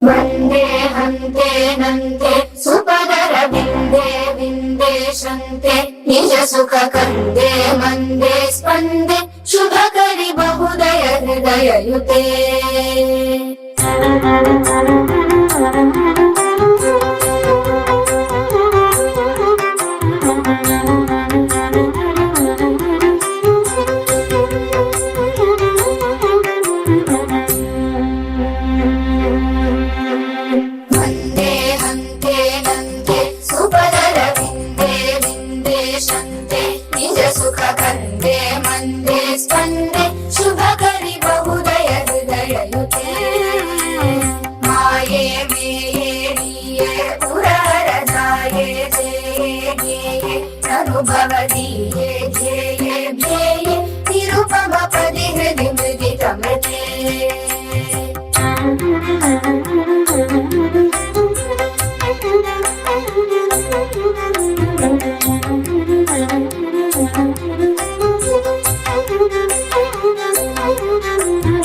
वन्दे हन्ते नन्ते सुपदर विन्दे विन्देशन्ते निज सुख कन्दे मन्दे स्पन्दे शुभकरि बहुदय हृदययुते कंदे मंदे स्पंदे शुभकरि बहुदय हृदययुते माये मेये नीये पुरहर जाये जेये गेये अनुभव दीये ध्येये ध्येये निरुपम पदि हृदि मृदि तमृते Thank you.